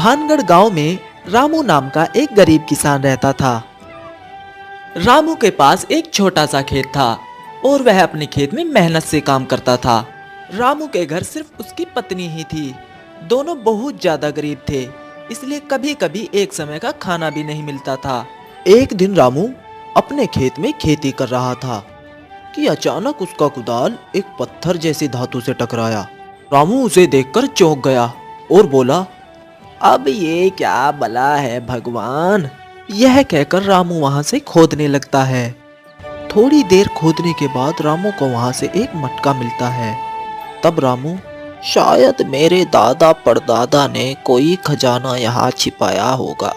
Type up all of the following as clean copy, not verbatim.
भानगढ़ गांव में रामू नाम का एक गरीब किसान रहता था। रामू के पास एक छोटा सा खेत था और वह अपने खेत में मेहनत से काम करता था। रामू के घर सिर्फ उसकी पत्नी ही थी। दोनों बहुत ज्यादा गरीब थे, इसलिए कभी कभी एक समय का खाना भी नहीं मिलता था। एक दिन रामू अपने खेत में खेती कर रहा था कि अचानक उसका कुदाल एक पत्थर जैसी धातु से टकराया। रामू उसे देखकर चौंक गया और बोला, अब ये क्या भला है भगवान। यह कहकर रामू वहां से खोदने लगता है। थोड़ी देर खोदने के बाद रामू को वहां से एक मटका मिलता है। तब रामू, शायद मेरे दादा परदादा ने कोई खजाना यहाँ छिपाया होगा।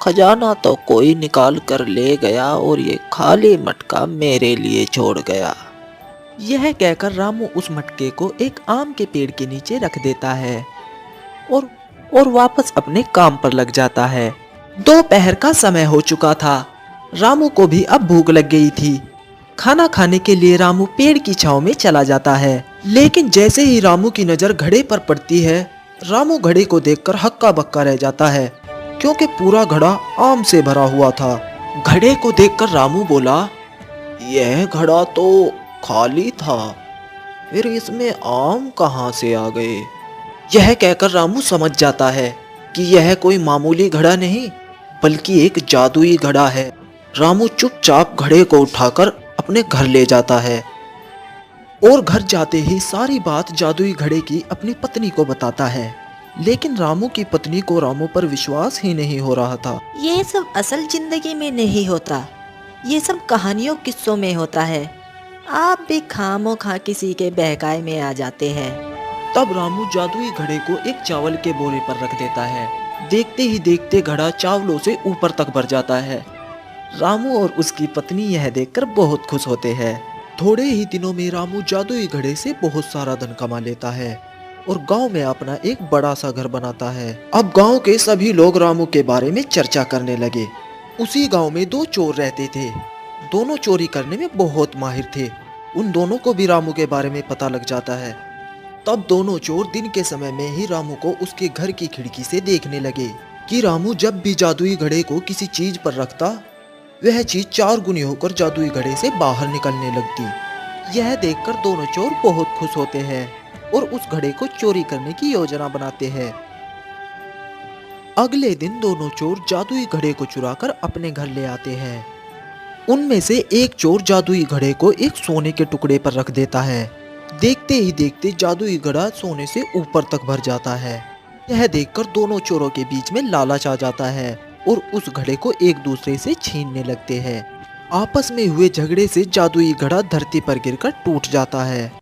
खजाना तो कोई निकाल कर ले गया और ये खाली मटका मेरे लिए छोड़ गया। यह कहकर रामू उस मटके को एक आम के पेड़ के नीचे रख देता है और वापस अपने काम पर लग जाता है। दोपहर का समय हो चुका था। रामू को भी अब भूख लग गई थी। खाना खाने के लिए रामू पेड़ की छांव में चला जाता है, लेकिन जैसे ही रामू की नजर घड़े पर पड़ती है, रामू घड़े को देखकर हक्का बक्का रह जाता है, क्योंकि पूरा घड़ा आम से भरा हुआ था। घड़े को देखकर रामू बोला, यह घड़ा तो खाली था, फिर इसमें आम कहाँ से आ गए। यह कहकर रामू समझ जाता है कि यह कोई मामूली घड़ा नहीं, बल्कि एक जादुई घड़ा है। रामू चुपचाप घड़े को उठाकर अपने घर ले जाता है और घर जाते ही सारी बात जादुई घड़े की अपनी पत्नी को बताता है। लेकिन रामू की पत्नी को रामू पर विश्वास ही नहीं हो रहा था। ये सब असल जिंदगी में नहीं होता, ये सब कहानियों किस्सों में होता है। आप भी खामोखा किसी के बहकाए में आ जाते हैं। तब रामू जादुई घड़े को एक चावल के बोरे पर रख देता है। देखते ही देखते घड़ा चावलों से ऊपर तक भर जाता है। रामू और उसकी पत्नी यह देखकर बहुत खुश होते हैं। थोड़े ही दिनों में रामू जादुई घड़े से बहुत सारा धन कमा लेता है और गांव में अपना एक बड़ा सा घर बनाता है। अब गांव के सभी लोग रामू के बारे में चर्चा करने लगे। उसी गांव में दो चोर रहते थे। दोनों चोरी करने में बहुत माहिर थे। उन दोनों को भी रामू के बारे में पता लग जाता है। तब दोनों चोर दिन के समय में ही रामू को उसके घर की खिड़की से देखने लगे कि रामू जब भी जादुई घड़े को किसी चीज पर रखता, वह चीज 4 गुनी होकर जादुई घड़े से बाहर निकलने लगती। यह देखकर दोनों चोर बहुत खुश होते हैं और उस घड़े को चोरी करने की योजना बनाते हैं। अगले दिन दोनों चोर जादुई घड़े को चुराकर अपने घर ले आते हैं। उनमें से एक चोर जादुई घड़े को एक सोने के टुकड़े पर रख देता है। देखते ही देखते जादुई घड़ा सोने से ऊपर तक भर जाता है। यह देखकर दोनों चोरों के बीच में लालच आ जाता है और उस घड़े को एक दूसरे से छीनने लगते हैं। आपस में हुए झगड़े से जादुई घड़ा धरती पर गिरकर टूट जाता है।